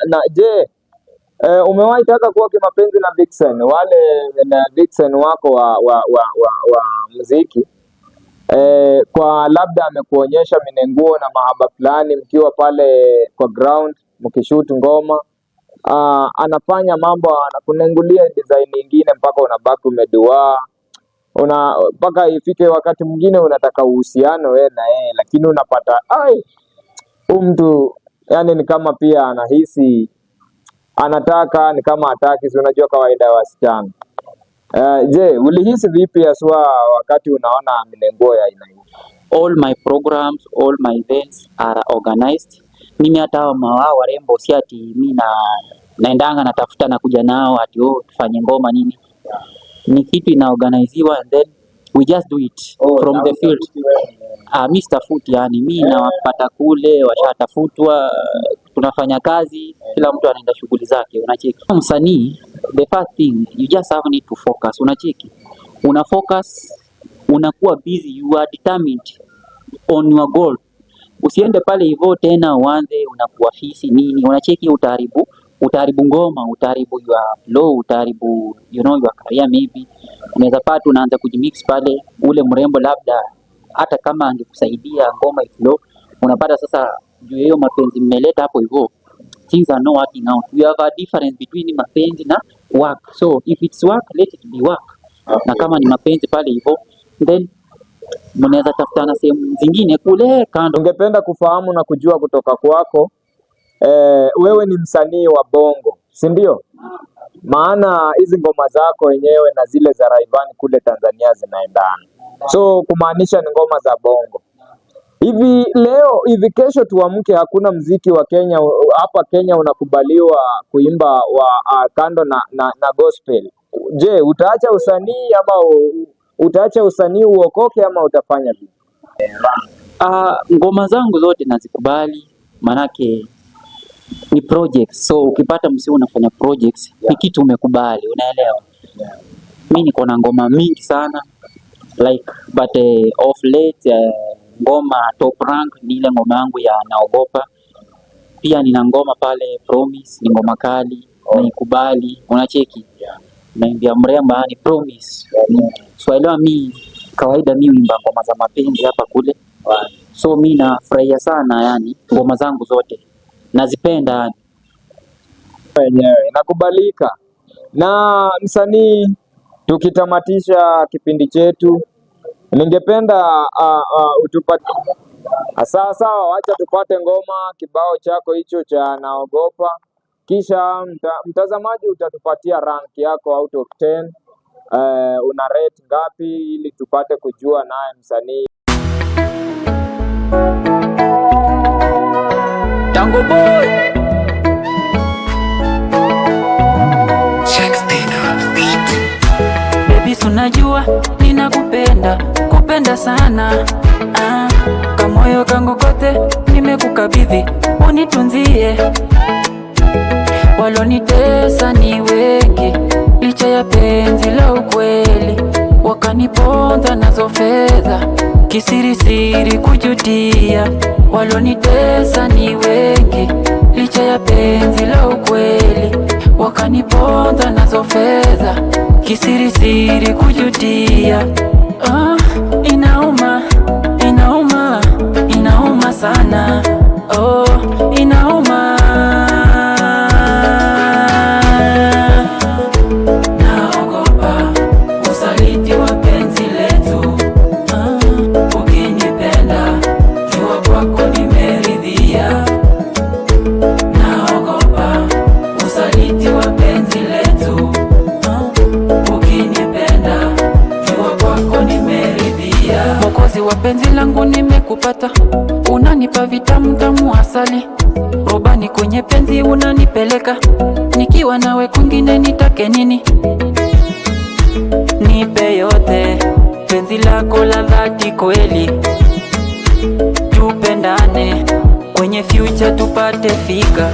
Na je, umewahi taka kuwa kimapenzi na Vixen, wale na Vixen wako wa muziki? Kwa labda amekuonyesha minenguo na mahaba fulani mkiwa pale kwa ground mkishoot ngoma, anafanya mambo, anakunengulia design nyingine mpaka unabaki umedua, mpaka ifike wakati mwingine unataka uhusiano wewe na yeye, lakini unapata mtu yani ni kama pia anahisi anataka, ni kama hataki. Si unajua kawaida ya wasichana. Je, ulihisi vipi haswa wakati unaona minenguo ya aina hii? All my programs, all my events are organized. Mimi hata hao warembo si ati mimi naendanga natafuta na kuja nao ati tufanye ngoma nini. Ni kitu inaorganiziwa and then we just do it from the field. Mr. Foot, yani mimi nawapata kule, washatafutwa, tunafanya kazi, kila mtu anaenda shughuli zake. Unacheki msanii, the first thing you just have need to focus. Unacheki, una focus, unakuwa busy, you are determined on your goal. Usiende pale hivyo tena uanze unakuwa fisi nini. Unacheki, utaharibu ngoma, utaharibu your flow, utaharibu your career maybe. Unaweza pata unaanza kujimix pale, ule mrembo labda hata kama angekusaidia ngoma iflow, unapata sasa juu hiyo mapenzi mmeleta hapo hivyo, things are not working out. We have a difference between mapenzi na work. So if it's work, let it be work. Na kama ni mapenzi pale hivyo, then mnaweza tafutana sehemu zingine kule kando. Ungependa kufahamu na kujua kutoka kwako, wewe ni msanii wa bongo, si ndio? Maana hizi ngoma zako wenyewe na zile za Rayvanny kule Tanzania zinaendana. So kumaanisha ni ngoma za bongo. Hivi leo hivi kesho tuamke hakuna mziki wa Kenya hapa Kenya unakubaliwa kuimba wa kando na gospel. Je, utaacha usanii ama utaacha usanii uokoke ama utafanya vipi? Ngoma zangu zote nazikubali, manake ni projects. So ukipata msee unafanya projects, ni kitu umekubali, unaelewa? Mimi niko na ngoma mingi sana like but of late ngoma top rank ni ile ngoma yangu ya naogopa. Pia nina ngoma pale Promise, ni ngoma kali, naikubali. Unacheki, naimbia mrembo ni Promise. So mimi kawaida mimi huimba ngoma za mapenzi hapa kule. So mimi nafurahia sana, yani ngoma zangu zote nazipenda wenyewe, nakubalika. Na msanii, tukitamatisha kipindi chetu, ningependa utupate sawa, wacha tupate ngoma kibao chako hicho cha naogopa, kisha mtazamaji utatupatia rank yako out of 10. Una rate ngapi ili tupate kujua naye msanii Tango Boy. Baby, unajua kupenda sana, kamoyo kangu kote nimekukabidhi, unitunzie. Walonitesa ni wengi, licha ya penzi la ukweli, wakaniponza nazo fedha, kisirisiri kujutia. Walonitesa ni wengi, licha ya penzi la ukweli, wakaniponza nazo fedha, kisirisiri kujutia. Inauma sana. Inauma. Naogopa usaliti wa penzi letu. Ukinipenda jua kwako nimeridhia. Naogopa usaliti wa penzi letu. Ukinipenda jua kwako nimeridhia. Mwokozi wa penzi langu nimekupata, unanipa vitamu tamu asali, robani kwenye penzi unanipeleka, nikiwa nawe kwingine nitake nini? Nipe yote, penzi lako la dhati kweli, tupendane, kwenye future tupate fika.